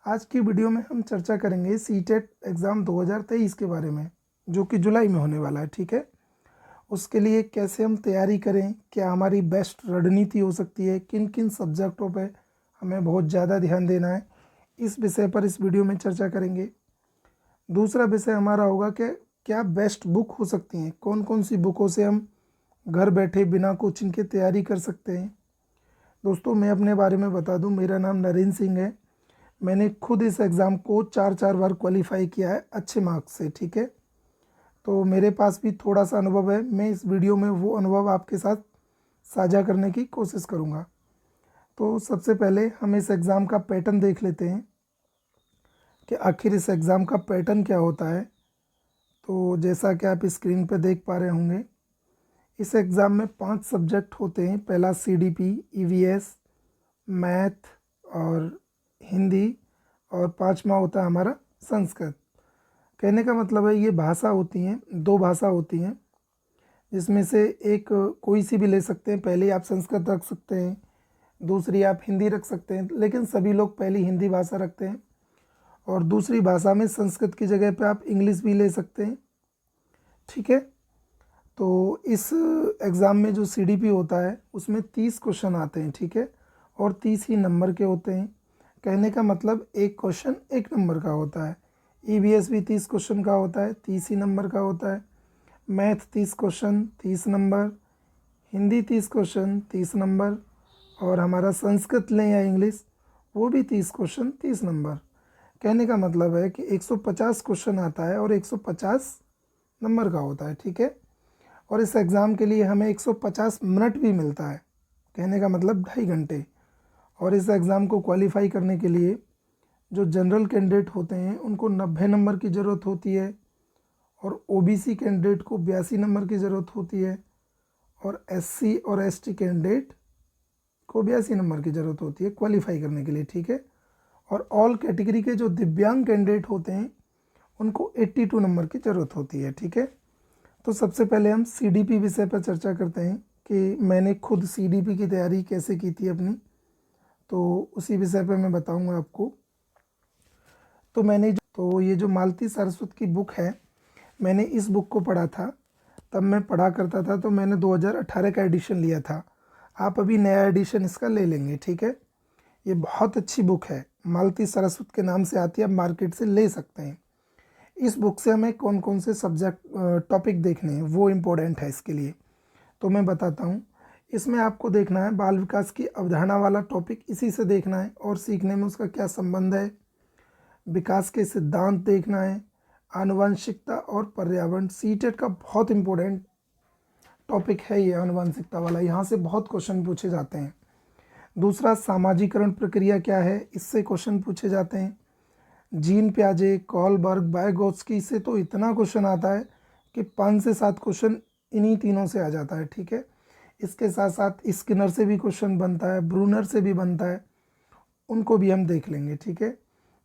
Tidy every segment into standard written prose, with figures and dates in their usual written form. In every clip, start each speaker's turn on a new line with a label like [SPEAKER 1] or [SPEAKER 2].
[SPEAKER 1] आज की वीडियो में हम चर्चा करेंगे सीटेट एग्ज़ाम 2023 के बारे में, जो कि जुलाई में होने वाला है। ठीक है, उसके लिए कैसे हम तैयारी करें, क्या हमारी बेस्ट रणनीति हो सकती है, किन किन सब्जेक्टों पे हमें बहुत ज़्यादा ध्यान देना है, इस विषय पर इस वीडियो में चर्चा करेंगे। दूसरा विषय हमारा होगा कि क्या बेस्ट बुक हो सकती हैं, कौन कौन सी बुकों से हम घर बैठे बिना कोचिंग के तैयारी कर सकते हैं। दोस्तों, मैं अपने बारे में बता दूं, मेरा नाम नरेंद्र सिंह है। मैंने खुद इस एग्ज़ाम को 4 बार क्वालिफाई किया है अच्छे मार्क्स से। ठीक है, तो मेरे पास भी थोड़ा सा अनुभव है। मैं इस वीडियो में वो अनुभव आपके साथ साझा करने की कोशिश करूँगा। तो सबसे पहले हम इस एग्ज़ाम का पैटर्न देख लेते हैं कि आखिर इस एग्ज़ाम का पैटर्न क्या होता है। तो जैसा कि आप स्क्रीन पर देख पा रहे होंगे, इस एग्ज़ाम में 5 सब्जेक्ट होते हैं। पहला CDP, EVS, मैथ और हिंदी, और 5वां होता है हमारा संस्कृत। कहने का मतलब है ये भाषा होती हैं, 2 भाषा होती हैं, जिसमें से एक कोई सी भी ले सकते हैं। पहले आप संस्कृत रख सकते हैं, दूसरी आप हिंदी रख सकते हैं, लेकिन सभी लोग पहली हिंदी भाषा रखते हैं। और दूसरी भाषा में संस्कृत की जगह पे आप इंग्लिश भी ले सकते हैं। ठीक है, तो इस एग्ज़ाम में जो CDP होता है उसमें 30 क्वेश्चन आते हैं। ठीक है, और 30 ही नंबर के होते हैं। कहने का मतलब एक क्वेश्चन 1 नंबर का होता है। EVS भी 30 क्वेश्चन का होता है, 30 ही नंबर का होता है। Math 30 question 30 number, Hindi 30 question 30 number, और हमारा संस्कृत लें या इंग्लिश, वो भी 30 क्वेश्चन 30 नंबर। कहने का मतलब है कि 150 क्वेश्चन आता है और 150 नंबर का होता है। ठीक है, और इस एग्ज़ाम के लिए हमें 150 मिनट भी मिलता है। कहने का मतलब 2.5 घंटे। और इस एग्ज़ाम को क्वालिफाई करने के लिए जो जनरल कैंडिडेट होते हैं उनको 90 नंबर की ज़रूरत होती है, और OBC कैंडिडेट को 82 नंबर की ज़रूरत होती है, और SC और ST कैंडिडेट को 82 नंबर की ज़रूरत होती है क्वालिफाई करने के लिए। ठीक है, और ऑल कैटेगरी के जो दिव्यांग कैंडिडेट होते हैं उनको 82 नंबर की ज़रूरत होती है। ठीक है, तो सबसे पहले हम CDP विषय पर चर्चा करते हैं कि मैंने खुद CDP की तैयारी कैसे की थी अपनी, तो उसी विषय पर मैं बताऊंगा आपको। तो ये जो मालती सारस्वत की बुक है, मैंने इस बुक को पढ़ा था। तब मैं पढ़ा करता था, तो मैंने 2018 का एडिशन लिया था। आप अभी नया एडिशन इसका ले लेंगे। ठीक है, ये बहुत अच्छी बुक है, मालती सारस्वत के नाम से आती है, आप मार्केट से ले सकते हैं। इस बुक से हमें कौन कौन से सब्जेक्ट टॉपिक देखने हैं वो इम्पोर्टेंट है इसके लिए, तो मैं बताता हूँ। इसमें आपको देखना है बाल विकास की अवधारणा वाला टॉपिक, इसी से देखना है और सीखने में उसका क्या संबंध है। विकास के सिद्धांत देखना है, आनुवंशिकता और पर्यावरण। सीटेट का बहुत इंपॉर्टेंट टॉपिक है ये आनुवंशिकता वाला, यहाँ से बहुत क्वेश्चन पूछे जाते हैं। दूसरा, सामाजिकरण प्रक्रिया क्या है, इससे क्वेश्चन पूछे जाते हैं। जीन प्याजे, कॉलबर्ग, बायगोत्स्की से तो इतना क्वेश्चन आता है कि 5 से 7 क्वेश्चन इन्हीं तीनों से आ जाता है। ठीक है, इसके साथ साथ स्किनर से भी क्वेश्चन बनता है, ब्रूनर से भी बनता है, उनको भी हम देख लेंगे। ठीक है,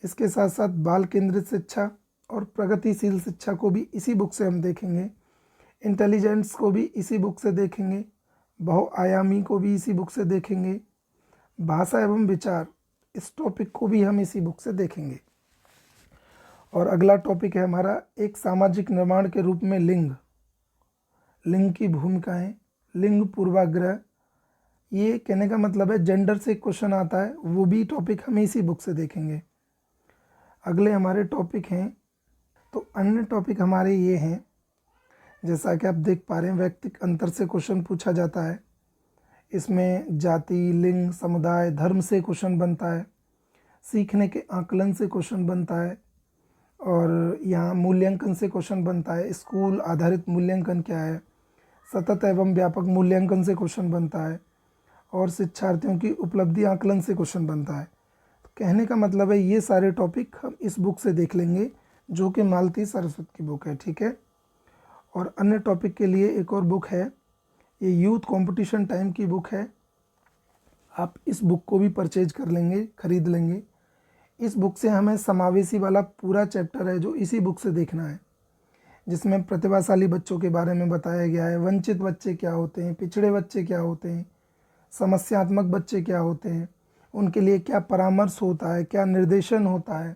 [SPEAKER 1] इसके साथ साथ बाल केंद्रित शिक्षा और प्रगतिशील शिक्षा को भी इसी बुक से हम देखेंगे। इंटेलिजेंस को भी इसी बुक से देखेंगे, बहुआयामी को भी इसी बुक से देखेंगे, भाषा एवं विचार, इस टॉपिक को भी हम इसी बुक से देखेंगे। और अगला टॉपिक है हमारा एक सामाजिक निर्माण के रूप में लिंग, लिंग की भूमिकाएं, लिंग पूर्वाग्रह। ये कहने का मतलब है जेंडर से क्वेश्चन आता है, वो भी टॉपिक हम इसी बुक से देखेंगे। अगले हमारे टॉपिक हैं, तो अन्य टॉपिक हमारे ये हैं, जैसा कि आप देख पा रहे हैं, व्यक्तिक अंतर से क्वेश्चन पूछा जाता है। इसमें जाति, लिंग, समुदाय, धर्म से क्वेश्चन बनता है। सीखने के आकलन से क्वेश्चन बनता है, और यहाँ मूल्यांकन से क्वेश्चन बनता है। स्कूल आधारित मूल्यांकन क्या है, सतत एवं व्यापक मूल्यांकन से क्वेश्चन बनता है, और शिक्षार्थियों की उपलब्धि आकलन से क्वेश्चन बनता है। तो कहने का मतलब है ये सारे टॉपिक हम इस बुक से देख लेंगे, जो कि मालती सारस्वत की बुक है। ठीक है, और अन्य टॉपिक के लिए एक और बुक है, ये यूथ कंपटीशन टाइम की बुक है। आप इस बुक को भी परचेज कर लेंगे, खरीद लेंगे। इस बुक से हमें समावेशी वाला पूरा चैप्टर है जो इसी बुक से देखना है, जिसमें प्रतिभाशाली बच्चों के बारे में बताया गया है। वंचित बच्चे क्या होते हैं, पिछड़े बच्चे क्या होते हैं, समस्यात्मक बच्चे क्या होते हैं, उनके लिए क्या परामर्श होता है, क्या निर्देशन होता है,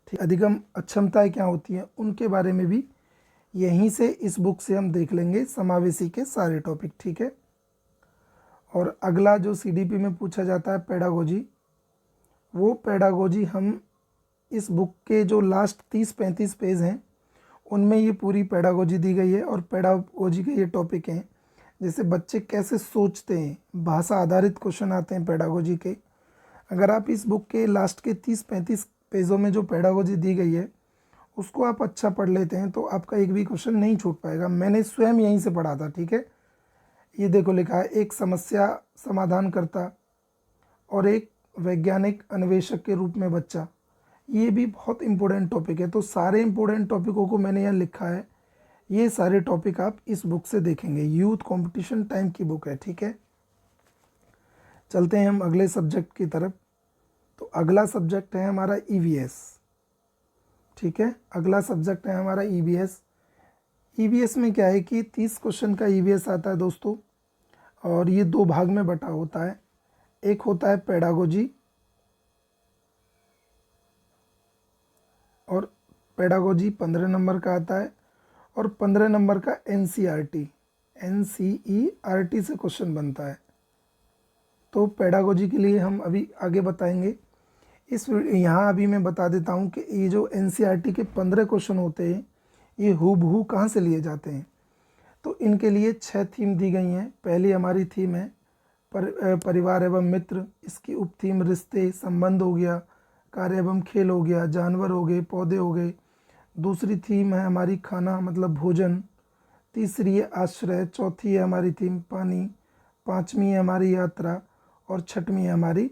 [SPEAKER 1] ठीक, अधिगम अक्षमताएं क्या होती हैं, उनके बारे में भी यहीं से इस बुक से हम देख लेंगे समावेशी के सारे टॉपिक, ठीक है। और अगला जो सीडीपी में पूछा जाता है पेडागोजी, वो पेडागोजी हम इस बुक के जो लास्ट 30-35 पेज हैं उनमें ये पूरी पेडागोजी दी गई है। और पेडागोजी के ये टॉपिक हैं, जैसे बच्चे कैसे सोचते हैं, भाषा आधारित क्वेश्चन आते हैं पेडागोजी के। अगर आप इस बुक के लास्ट के 30-35 पेजों में जो पेडागोजी दी गई है उसको आप अच्छा पढ़ लेते हैं तो आपका एक भी क्वेश्चन नहीं छूट पाएगा। मैंने स्वयं यहीं से पढ़ा था, ठीक है। ये देखो लिखा है, एक समस्या समाधान करता और एक वैज्ञानिक अन्वेषक के रूप में बच्चा। ये भी बहुत इंपॉर्टेंट टॉपिक है, तो सारे इंपॉर्टेंट टॉपिकों को मैंने यहाँ लिखा है। ये सारे टॉपिक आप इस बुक से देखेंगे, यूथ कंपटीशन टाइम की बुक है, ठीक है। चलते हैं हम अगले सब्जेक्ट की तरफ। तो अगला सब्जेक्ट है हमारा ईवीएस, ठीक है। अगला सब्जेक्ट है हमारा ईवीएस। ईवीएस में क्या है कि 30 क्वेश्चन का ईवीएस आता है दोस्तों, और ये 2 भाग में बटा होता है। एक होता है पेडागोजी, और पेडागोजी 15 नंबर का आता है, और 15 नंबर का एनसीईआरटी से क्वेश्चन बनता है। तो पेडागोजी के लिए हम अभी आगे बताएंगे। यहाँ अभी मैं बता देता हूँ कि ये जो एनसीईआरटी के 15 क्वेश्चन होते हैं ये हूबहू कहाँ से लिए जाते हैं। तो इनके लिए 6 थीम दी गई हैं। पहली हमारी थीम है परिवार एवं मित्र, इसकी उप थीम रिश्ते संबंध हो गया, कार्य एवं खेल हो गया, जानवर हो गए, पौधे हो गए। दूसरी थीम है हमारी खाना मतलब भोजन, तीसरी है आश्रय, चौथी है हमारी थीम पानी, पांचवी है हमारी यात्रा, और छठवीं है हमारी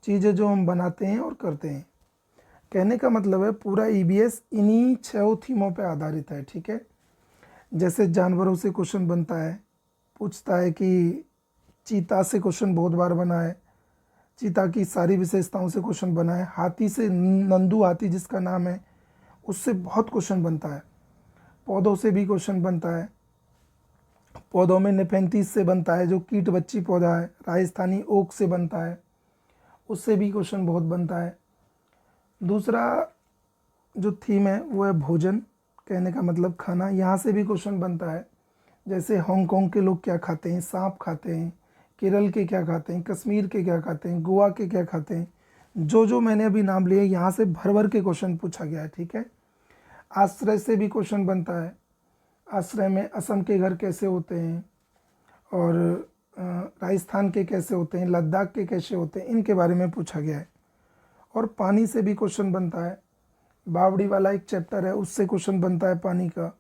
[SPEAKER 1] चीज़ें जो हम बनाते हैं और करते हैं। कहने का मतलब है पूरा ईवीएस इन्हीं 6 थीमों पर आधारित है, ठीक है। जैसे जानवरों से क्वेश्चन बनता है, पूछता है कि चीता से क्वेश्चन बहुत बार बना है, चीता की सारी विशेषताओं से क्वेश्चन बना है। हाथी से, नंदू हाथी जिसका नाम है, उससे बहुत क्वेश्चन बनता है। पौधों से भी क्वेश्चन बनता है। पौधों में नेफेंथिस से बनता है जो कीट बच्ची पौधा है। राजस्थानी ओक से बनता है, उससे भी क्वेश्चन बहुत बनता है। दूसरा जो थीम है वो है भोजन, कहने का मतलब खाना, यहाँ से भी क्वेश्चन बनता है। जैसे हांगकांग के लोग क्या खाते हैं, सांप खाते हैं, केरल के क्या खाते हैं, कश्मीर के क्या खाते हैं, गोवा के क्या खाते हैं, जो मैंने अभी नाम लिए यहाँ से भर भर के क्वेश्चन पूछा गया है, ठीक है। आश्रय से भी क्वेश्चन बनता है। आश्रय में असम के घर कैसे होते हैं, और राजस्थान के कैसे होते हैं, लद्दाख के कैसे होते हैं, इनके बारे में पूछा गया है। और पानी से भी क्वेश्चन बनता है। बावड़ी वाला एक चैप्टर है, उससे क्वेश्चन बनता है पानी का।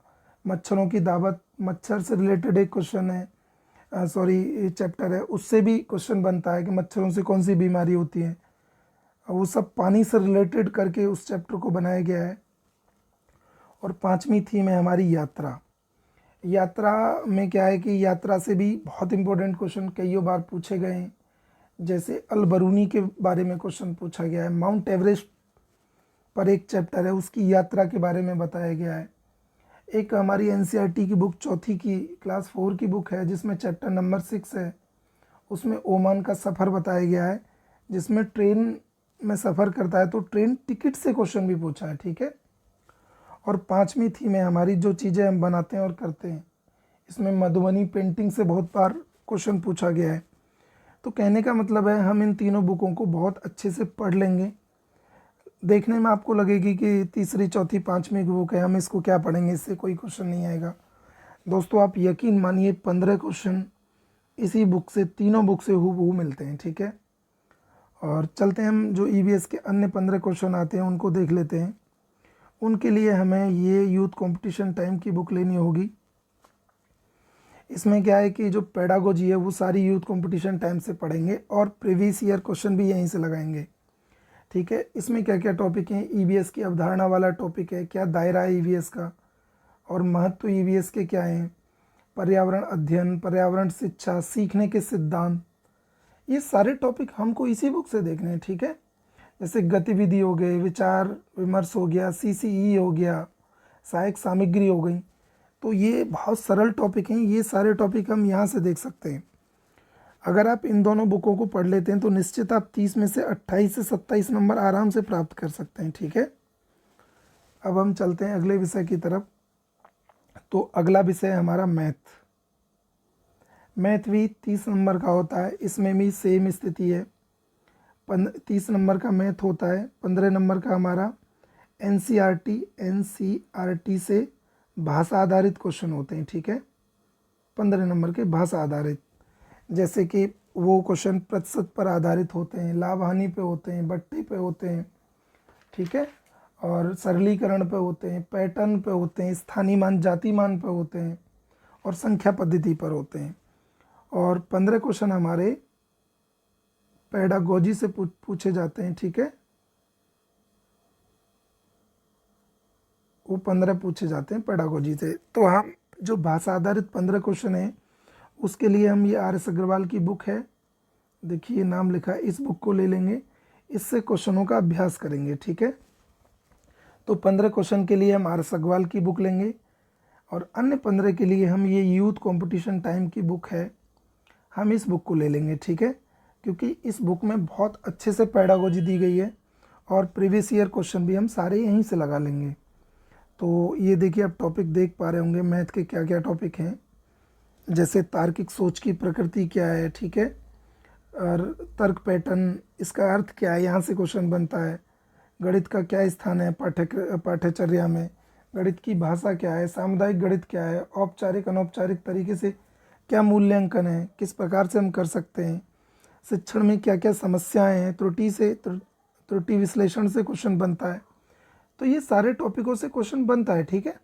[SPEAKER 1] मच्छरों की दावत, मच्छर से रिलेटेड एक क्वेश्चन है, चैप्टर है, उससे भी क्वेश्चन बनता है कि मच्छरों से कौन सी बीमारी होती है। वो सब पानी से रिलेटेड करके उस चैप्टर को बनाया गया है। और 5वीं थीम है हमारी यात्रा। यात्रा में क्या है कि यात्रा से भी बहुत इंपॉर्टेंट क्वेश्चन कई बार पूछे गए हैं। जैसे अलबरूनी के बारे में क्वेश्चन पूछा गया है। माउंट एवरेस्ट पर एक चैप्टर है, उसकी यात्रा के बारे में बताया गया है। एक हमारी एनसीईआरटी की बुक, चौथी की क्लास 4 की बुक है, जिसमें चैप्टर नंबर 6 है, उसमें ओमान का सफ़र बताया गया है, जिसमें ट्रेन में सफ़र करता है तो ट्रेन टिकट से क्वेश्चन भी पूछा है, ठीक है। और 5वीं थीम है हमारी जो चीज़ें हम बनाते हैं और करते हैं। इसमें मधुबनी पेंटिंग से बहुत बार क्वेश्चन पूछा गया है। तो कहने का मतलब है हम इन तीनों बुकों को बहुत अच्छे से पढ़ लेंगे। देखने में आपको लगेगी कि तीसरी, चौथी, 5वीं की बुक है, हम इसको क्या पढ़ेंगे, इससे कोई क्वेश्चन नहीं आएगा। दोस्तों आप यकीन मानिए 15 क्वेश्चन इसी बुक से, तीनों बुक से हूबहू मिलते हैं, ठीक है। और चलते हैं हम जो ईवीएस के अन्य 15 क्वेश्चन आते हैं उनको देख लेते हैं। उनके लिए हमें ये यूथ कंपटीशन टाइम की बुक लेनी होगी। इसमें क्या है कि जो पेडागोजी है वो सारी यूथ कंपटीशन टाइम से पढ़ेंगे और प्रीवियस ईयर क्वेश्चन भी यहीं से लगाएंगे, ठीक है। इसमें क्या क्या टॉपिक हैं, ईवीएस की अवधारणा वाला टॉपिक है, क्या दायरा है ईवीएस का, और महत्व ईवीएस के क्या हैं, पर्यावरण अध्ययन, पर्यावरण शिक्षा, सीखने के सिद्धांत, ये सारे टॉपिक हमको इसी बुक से देखने हैं, ठीक है। जैसे गतिविधि हो गए, विचार विमर्श हो गया, सीसीई हो गया, सहायक सामग्री हो गई। तो ये बहुत सरल टॉपिक हैं, ये सारे टॉपिक हम यहाँ से देख सकते हैं। अगर आप इन दोनों बुकों को पढ़ लेते हैं तो निश्चित आप 30 में से 28 से 27 नंबर आराम से प्राप्त कर सकते हैं, ठीक है। अब हम चलते हैं अगले विषय की तरफ। तो अगला विषय हमारा मैथ। मैथ भी 30 नंबर का होता है, इसमें भी सेम स्थिति है। 30 नंबर का मैथ होता है। 15 नंबर का हमारा एनसीईआरटी से भाषा आधारित क्वेश्चन होते हैं, ठीक है। 15 नंबर के भाषा आधारित, जैसे कि वो क्वेश्चन प्रतिशत पर आधारित होते हैं, लाभ हानि पे होते हैं, बट्टे पे होते हैं, ठीक है, और सरलीकरण पे होते हैं, पैटर्न पे होते हैं, स्थानीय मान जाति मान पे होते हैं, और संख्या पद्धति पर होते हैं। और 15 क्वेश्चन हमारे पेडागोजी से पूछे जाते हैं, ठीक है। वो 15 पूछे जाते हैं पेडागोजी से। तो हम जो भाषा आधारित 15 क्वेश्चन है उसके लिए हम ये आर एस अग्रवाल की बुक है, देखिए नाम लिखा है, इस बुक को ले लेंगे, इससे क्वेश्चनों का अभ्यास करेंगे, ठीक है। तो 15 क्वेश्चन के लिए हम आर एस अग्रवाल की बुक लेंगे, और अन्य 15 के लिए हम ये यूथ कंपटीशन टाइम की बुक है, हम इस बुक को ले लेंगे, ठीक है। क्योंकि इस बुक में बहुत अच्छे से पेडागोजी दी गई है, और प्रीवियस ईयर क्वेश्चन भी हम सारे यहीं से लगा लेंगे। तो ये देखिए आप टॉपिक देख पा रहे होंगे मैथ के क्या क्या टॉपिक हैं, जैसे तार्किक सोच की प्रकृति क्या है, ठीक है, और तर्क पैटर्न, इसका अर्थ क्या है, यहाँ से क्वेश्चन बनता है। गणित का क्या स्थान है पाठ्यचर्या में, गणित की भाषा क्या है, सामुदायिक गणित क्या है, औपचारिक अनौपचारिक तरीके से क्या मूल्यांकन है, किस प्रकार से हम कर सकते हैं, शिक्षण में क्या क्या समस्याएं हैं, त्रुटि विश्लेषण से क्वेश्चन बनता है। तो ये सारे टॉपिकों से क्वेश्चन बनता है, ठीक है।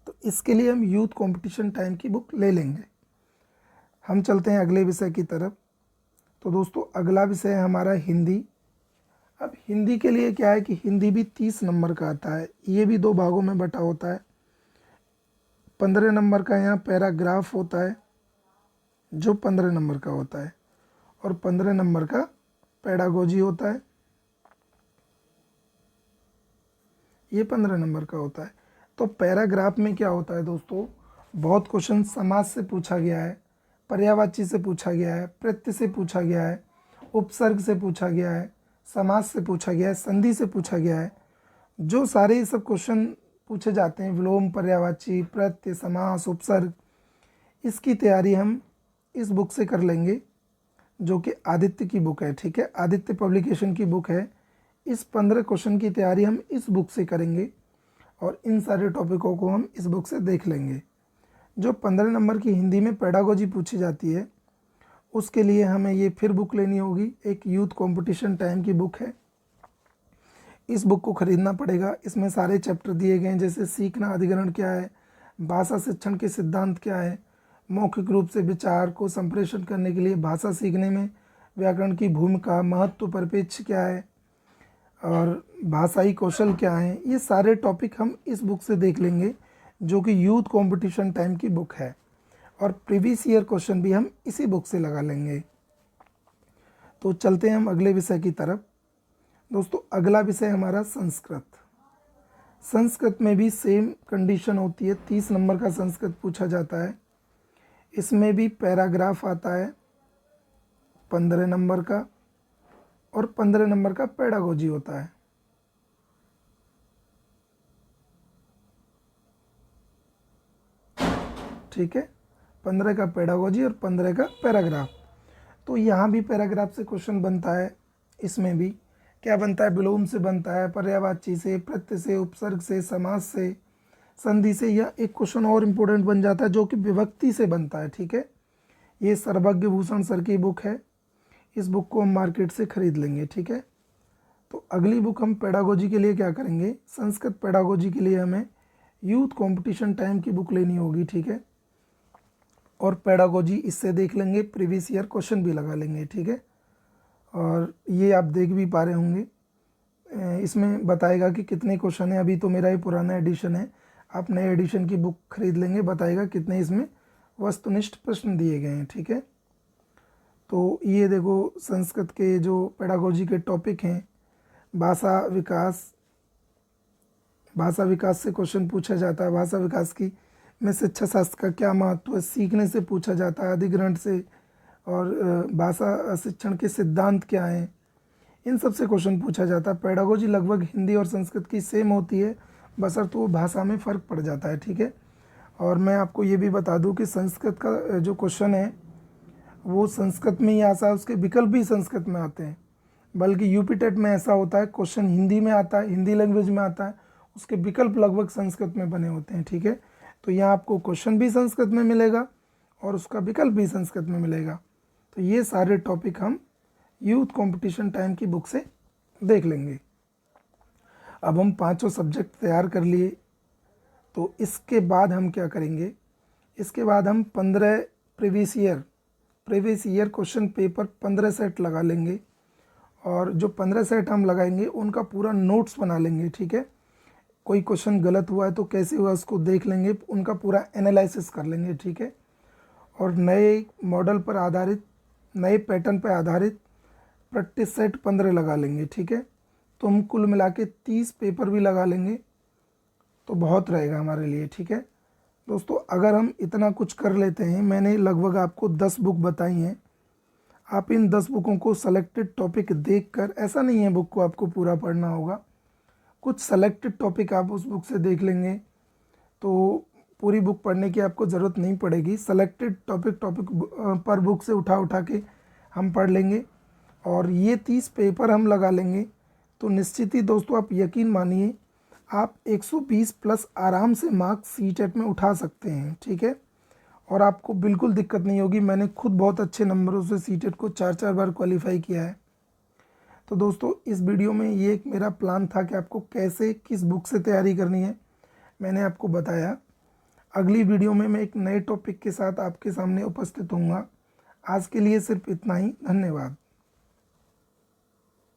[SPEAKER 1] तो इसके लिए हम यूथ कंपटीशन टाइम की बुक ले लेंगे। हम चलते हैं अगले विषय की तरफ। तो दोस्तों अगला विषय है हमारा हिंदी। अब हिंदी के लिए क्या है कि हिंदी भी 30 नंबर का आता है, ये भी 2 भागों में बटा होता है। 15 नंबर का यहाँ पैराग्राफ होता है जो 15 नंबर का होता है, और 15 नंबर का पेडागोजी होता है, ये 15 नंबर का होता है। तो पैराग्राफ में क्या होता है दोस्तों, बहुत क्वेश्चन समास से पूछा गया है, पर्यायवाची से पूछा गया है, प्रत्यय से पूछा गया है, उपसर्ग से पूछा गया है, समास से पूछा गया है, संधि से पूछा गया है। जो सारे ये सब क्वेश्चन पूछे जाते हैं, विलोम, पर्यायवाची, प्रत्यय, समास, उपसर्ग, इसकी तैयारी हम इस बुक से कर लेंगे, जो कि आदित्य की बुक है, ठीक है, आदित्य पब्लिकेशन की बुक है। इस 15 क्वेश्चन की तैयारी हम इस बुक से करेंगे, और इन सारे टॉपिकों को हम इस बुक से देख लेंगे। जो 15 नंबर की हिंदी में पेडागोजी पूछी जाती है उसके लिए हमें ये फिर बुक लेनी होगी, एक यूथ कंपटीशन टाइम की बुक है। इस बुक को खरीदना पड़ेगा। इसमें सारे चैप्टर दिए गए हैं, जैसे सीखना अधिग्रहण क्या है, भाषा शिक्षण के सिद्धांत क्या है, मौखिक रूप से विचार को संप्रेषण करने के लिए भाषा सीखने में व्याकरण की भूमिका, महत्व, परिप्रेक्ष्य क्या है, और भाषाई कौशल क्या है। ये सारे टॉपिक हम इस बुक से देख लेंगे, जो कि यूथ कंपटीशन टाइम की बुक है, और प्रीवियस ईयर क्वेश्चन भी हम इसी बुक से लगा लेंगे। तो चलते हैं हम अगले विषय की तरफ। दोस्तों अगला विषय हमारा संस्कृत। संस्कृत में भी सेम कंडीशन होती है, 30 नंबर का संस्कृत पूछा जाता है। इसमें भी पैराग्राफ आता है 15 नंबर का, और 15 नंबर का पेडागोजी होता है। ठीक है, 15 का पेडागोजी और 15 का पैराग्राफ। तो यहाँ भी पैराग्राफ से क्वेश्चन बनता है। इसमें भी क्या बनता है, विलोम से बनता है, पर्यायवाची से, प्रत्यय से, उपसर्ग से, समास से, संधि से, या एक क्वेश्चन और इम्पोर्टेंट बन जाता है जो कि विभक्ति से बनता है, ठीक है। ये सर्वज्ञ भूषण सर की बुक है, इस बुक को हम मार्केट से खरीद लेंगे, ठीक है। तो अगली बुक हम पेडागोजी के लिए क्या करेंगे, संस्कृत पेडागोजी के लिए हमें यूथ कंपटीशन टाइम की बुक लेनी होगी, ठीक है। और पेडागोजी इससे देख लेंगे, प्रीवियस ईयर क्वेश्चन भी लगा लेंगे, ठीक है। और ये आप देख भी पा रहे होंगे, इसमें बताएगा कि कितने क्वेश्चन है। अभी तो मेरा ये पुराना एडिशन है, आप नए एडिशन की बुक खरीद लेंगे, बताएगा कितने इसमें वस्तुनिष्ठ प्रश्न दिए गए हैं, ठीक है। तो ये देखो संस्कृत के जो पेडागोजी के टॉपिक हैं, भाषा विकास से क्वेश्चन पूछा जाता है। भाषा विकास की में शिक्षा शास्त्र का क्या महत्व है, सीखने से पूछा जाता है, अधिग्रहण से, और भाषा शिक्षण के सिद्धांत क्या हैं, इन सब से क्वेश्चन पूछा जाता है। पेडागोजी लगभग हिंदी और संस्कृत की सेम होती है, बशर्ते वो भाषा में फ़र्क पड़ जाता है, ठीक है। और मैं आपको ये भी बता दूं कि संस्कृत का जो क्वेश्चन है वो संस्कृत में ही आता है, उसके विकल्प भी संस्कृत में आते हैं। बल्कि यूपी टेट में ऐसा होता है, क्वेश्चन हिंदी में आता है, हिंदी लैंग्वेज में आता है, उसके विकल्प लगभग संस्कृत में बने होते हैं, ठीक है। तो यहाँ आपको क्वेश्चन भी संस्कृत में मिलेगा और उसका विकल्प भी संस्कृत में मिलेगा। तो ये सारे टॉपिक हम यूथ कंपटीशन टाइम की बुक से देख लेंगे। अब हम पांचों सब्जेक्ट तैयार कर लिए, तो इसके बाद हम क्या करेंगे, इसके बाद हम 15 previous year question paper 15 set लगा लेंगे। और जो 15 सेट हम लगाएंगे उनका पूरा नोट्स बना लेंगे, ठीक है। कोई क्वेश्चन गलत हुआ है तो कैसे हुआ उसको देख लेंगे, उनका पूरा एनालिसिस कर लेंगे, ठीक है। और नए मॉडल पर आधारित, नए पैटर्न पर आधारित प्रैक्टिस सेट 15 लगा लेंगे, ठीक है। तो हम कुल मिला के 30 पेपर भी लगा लेंगे, तो बहुत रहेगा हमारे लिए, ठीक है। दोस्तों अगर हम इतना कुछ कर लेते हैं, मैंने लगभग आपको 10 बुक बताई हैं, आप इन 10 बुकों को सेलेक्टेड टॉपिक देखकर, ऐसा नहीं है बुक को आपको पूरा पढ़ना होगा, कुछ सेलेक्टेड टॉपिक आप उस बुक से देख लेंगे तो पूरी बुक पढ़ने की आपको ज़रूरत नहीं पड़ेगी। सेलेक्टेड टॉपिक पर बुक से उठा के हम पढ़ लेंगे और ये 30 पेपर हम लगा लेंगे। तो निश्चित ही दोस्तों आप यकीन मानिए, आप 120 प्लस आराम से मार्क्स सीटेट में उठा सकते हैं, ठीक है। और आपको बिल्कुल दिक्कत नहीं होगी, मैंने खुद बहुत अच्छे नंबरों से सीटेट को 4 बार क्वालिफाई किया है। तो दोस्तों इस वीडियो में ये एक मेरा प्लान था कि आपको कैसे किस बुक से तैयारी करनी है, मैंने आपको बताया। अगली वीडियो में मैं एक नए टॉपिक के साथ आपके सामने उपस्थित होऊंगा। आज के लिए सिर्फ इतना ही, धन्यवाद।